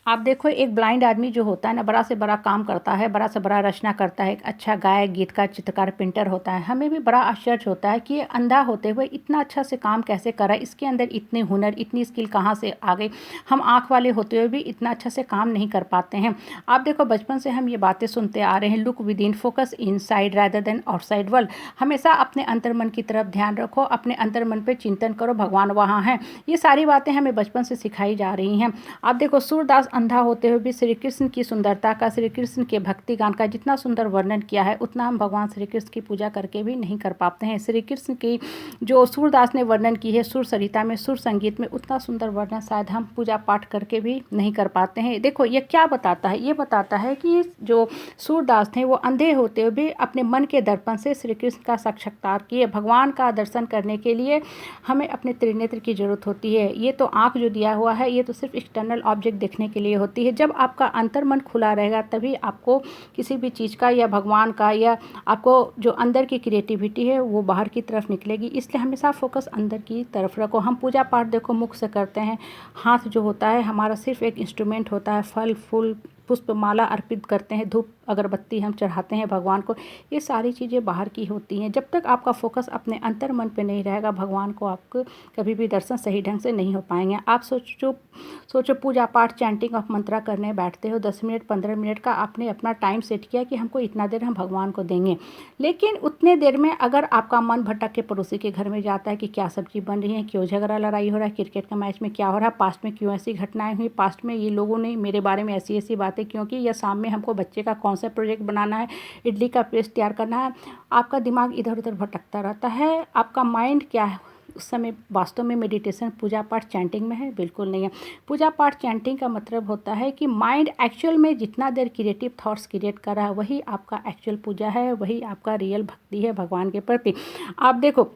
आप देखो, एक ब्लाइंड आदमी जो होता है ना, बड़ा से बड़ा काम करता है, बड़ा से बड़ा रचना करता है, एक अच्छा गायक, गीतकार, चित्रकार, पेंटर होता है। हमें भी बड़ा आश्चर्य होता है कि ये अंधा होते हुए इतना अच्छा से काम कैसे कर रहा है, इसके अंदर इतने हुनर, इतनी स्किल कहाँ से आ गई। हम आँख वाले होते हुए भी इतना अच्छा से काम नहीं कर पाते हैं। आप देखो, बचपन से हम ये बातें सुनते आ रहे हैं, look with in, focus inside rather than outside world. हमेशा अपने अंतर्मन की तरफ ध्यान रखो, अपने अंतर्मन पे चिंतन करो, भगवान वहाँ हैं। ये सारी बातें हमें बचपन से सिखाई जा रही हैं। आप देखो, सूरदास अंधा होते हुए भी श्री कृष्ण की सुंदरता का, श्री कृष्ण के भक्ति गान का जितना सुंदर वर्णन किया है, उतना हम भगवान श्री कृष्ण की पूजा करके भी नहीं कर पाते हैं। श्री कृष्ण की जो सूरदास ने वर्णन की है सुर सरिता में, सुर संगीत में, उतना सुंदर वर्णन शायद हम पूजा पाठ करके भी नहीं कर पाते हैं। देखो, ये क्या बताता है? ये बताता है कि जो सूरदास थे वो अंधे होते हुए भी अपने मन के दर्पण से श्री कृष्ण का साक्षात्कार किए। भगवान का दर्शन करने के लिए हमें अपने त्रिनेत्र की जरूरत होती है। ये तो आँख जो दिया हुआ है, ये तो सिर्फ एक्सटर्नल ऑब्जेक्ट देखने के लिए होती है। जब आपका अंतर्मन खुला रहेगा तभी आपको किसी भी चीज़ का या भगवान का या आपको जो अंदर की क्रिएटिविटी है वो बाहर की तरफ निकलेगी। इसलिए हमेशा फोकस अंदर की तरफ रखो। हम पूजा पाठ देखो मुख से करते हैं, हाथ जो होता है हमारा सिर्फ एक इंस्ट्रूमेंट होता है। फल फूल पुष्प माला अर्पित करते हैं, धूप अगरबत्ती हम चढ़ाते हैं भगवान को। ये सारी चीज़ें बाहर की होती हैं। जब तक आपका फोकस अपने अंतर्मन पे नहीं रहेगा, भगवान को आपको कभी भी दर्शन सही ढंग से नहीं हो पाएंगे। आप सोचो पूजा पाठ, चैंटिंग ऑफ मंत्रा करने बैठते हो, 10 मिनट 15 मिनट का आपने अपना टाइम सेट किया कि हमको इतना देर हम भगवान को देंगे। लेकिन उतने देर में अगर आपका मन भटक के पड़ोसी के घर में जाता है कि क्या सब्जी बन रही है, क्यों झगड़ा लड़ाई हो रहा है, क्रिकेट का मैच में क्या हो रहा है, पास्ट में क्यों ऐसी घटनाएं हुई, पास्ट में ये लोगों ने मेरे बारे में ऐसी ऐसी बातें क्यों की, या शाम में हमको बच्चे का कौन सा प्रोजेक्ट बनाना है, इडली का पेस्ट तैयार करना है, आपका दिमाग इधर उधर भटकता रहता है। आपका माइंड क्या है उस समय? वास्तव में मेडिटेशन, पूजा पाठ, चैंटिंग में है? बिल्कुल नहीं है। पूजा पाठ चैंटिंग का मतलब होता है कि माइंड एक्चुअल में जितना देर क्रिएटिव थॉट्स क्रिएट कर रहा है वही आपका एक्चुअल पूजा है, वही आपका रियल भक्ति है भगवान के प्रति। आप देखो,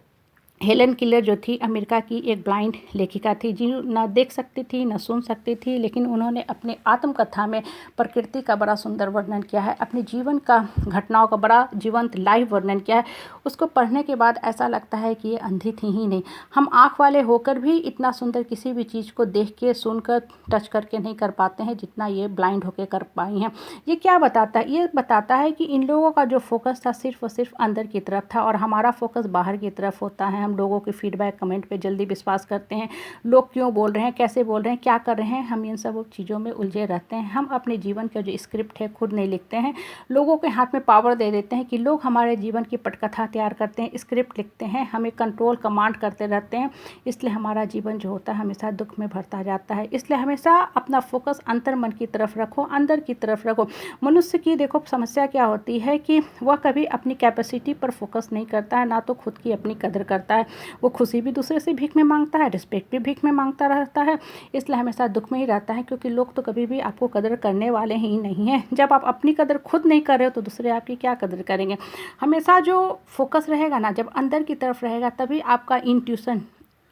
हेलन किलर जो थी अमेरिका की एक ब्लाइंड लेखिका थी, जो ना देख सकती थी ना सुन सकती थी, लेकिन उन्होंने अपने आत्मकथा में प्रकृति का बड़ा सुंदर वर्णन किया है, अपने जीवन का घटनाओं का बड़ा जीवंत लाइव वर्णन किया है। उसको पढ़ने के बाद ऐसा लगता है कि ये अंधी थी ही नहीं। हम आँख वाले होकर भी इतना सुंदर किसी भी चीज़ को देख के, सुनकर, टच करके नहीं कर पाते हैं जितना ये ब्लाइंड होकर कर पाई हैं। ये क्या बताता है? ये बताता है कि इन लोगों का जो फोकस था सिर्फ और सिर्फ अंदर की तरफ था, और हमारा फोकस बाहर की तरफ होता है। हम लोगों के फीडबैक, कमेंट पे जल्दी विश्वास करते हैं। लोग क्यों बोल रहे हैं, कैसे बोल रहे हैं, क्या कर रहे हैं, हम इन सब चीज़ों में उलझे रहते हैं। हम अपने जीवन का जो स्क्रिप्ट है खुद नहीं लिखते हैं, लोगों के हाथ में पावर दे देते हैं कि लोग हमारे जीवन की पटकथा तैयार करते हैं, स्क्रिप्ट लिखते हैं, हमें कंट्रोल कमांड करते रहते हैं। इसलिए हमारा जीवन जो होता है हमेशा दुख में भरता जाता है। इसलिए हमेशा अपना फोकस अंतर्मन की तरफ रखो, अंदर की तरफ रखो। मनुष्य की देखो समस्या क्या होती है कि वह कभी अपनी कैपेसिटी पर फोकस नहीं करता है, ना तो खुद की अपनी कदर करता है। वो खुशी भी दूसरे से भीख में मांगता है, रिस्पेक्ट भी भीख में मांगता रहता है। इसलिए हमेशा दुख में ही रहता है, क्योंकि लोग तो कभी भी आपको कदर करने वाले ही नहीं हैं। जब आप अपनी कदर खुद नहीं कर रहे हो तो दूसरे आपकी क्या कदर करेंगे? हमेशा जो फोकस रहेगा ना, जब अंदर की तरफ रहेगा, तभी आपका इंट्यूशन,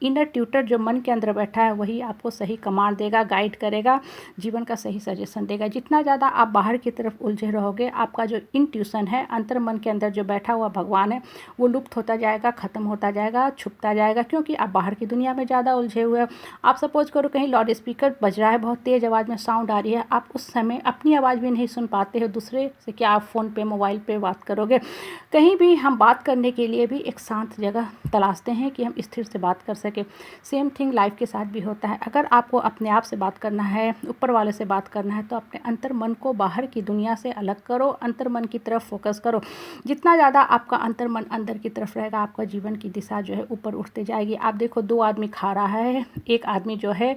इनर ट्यूटर जो मन के अंदर बैठा है वही आपको सही कमांड देगा, गाइड करेगा, जीवन का सही सजेशन देगा। जितना ज़्यादा आप बाहर की तरफ उलझे रहोगे, आपका जो इंट्यूशन है, अंतर मन के अंदर जो बैठा हुआ भगवान है, वो लुप्त होता जाएगा, ख़त्म होता जाएगा, छुपता जाएगा, क्योंकि आप बाहर की दुनिया में ज़्यादा उलझे हुए हो। आप सपोज करो कहीं लाउड स्पीकर बज रहा है, बहुत तेज़ आवाज़ में साउंड आ रही है, आप उस समय अपनी आवाज़ भी नहीं सुन पाते हो, दूसरे से क्या आप फ़ोन पे, मोबाइल पे बात करोगे? कहीं भी हम बात करने के लिए भी एक शांत जगह तलाशते हैं कि हम स्थिर से बात कर सके। सेम थिंग लाइफ के साथ भी होता है। अगर आपको अपने आप से बात करना है, ऊपर वाले से बात करना है, तो अपने अंतर मन को बाहर की दुनिया से अलग करो, अंतर मन की तरफ फोकस करो। जितना ज़्यादा आपका अंतर मन अंदर की तरफ रहेगा, आपका जीवन की दिशा जो है ऊपर उठते जाएगी। आप देखो, 2 आदमी खा रहा है, एक आदमी जो है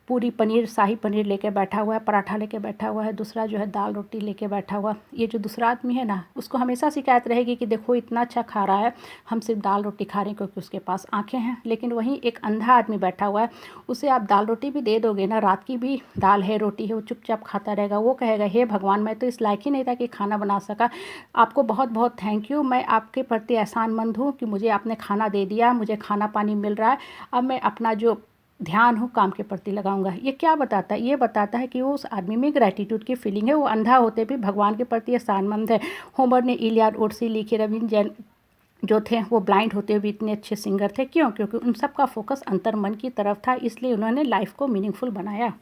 पूरी पनीर, शाही पनीर लेके बैठा हुआ है, पराठा लेके बैठा हुआ है, दूसरा जो है दाल रोटी लेके बैठा हुआ। ये जो दूसरा आदमी है ना, उसको हमेशा शिकायत रहेगी कि देखो इतना अच्छा खा रहा है, हम सिर्फ दाल रोटी खा रहे हैं क्योंकि उसके पास आंखें हैं। लेकिन वहीं एक अंधा आदमी बैठा हुआ है, उसे आप दाल रोटी भी दे दोगे ना, रात की भी दाल है, रोटी है, वो चुपचाप खाता रहेगा। वो कहेगा, हे भगवान, मैं तो इस लायक ही नहीं था कि खाना बना सका, आपको बहुत बहुत थैंक यू, मैं आपके प्रति एहसानमंद हूँ कि मुझे आपने खाना दे दिया, मुझे खाना पानी मिल रहा है, अब मैं अपना जो ध्यान हो काम के प्रति लगाऊंगा। ये क्या बताता है? ये बताता है कि वो उस आदमी में ग्रैटिट्यूड की फीलिंग है, वो अंधा होते भी भगवान के प्रति एहसानमंद है। होमर ने इलियाड, ओडिसी लिखी, रविंद्र जैन जो थे वो ब्लाइंड होते हुए भी इतने अच्छे सिंगर थे। क्यों? क्योंकि उन सब का फोकस अंतर मन की तरफ था, इसलिए उन्होंने लाइफ को मीनिंगफुल बनाया।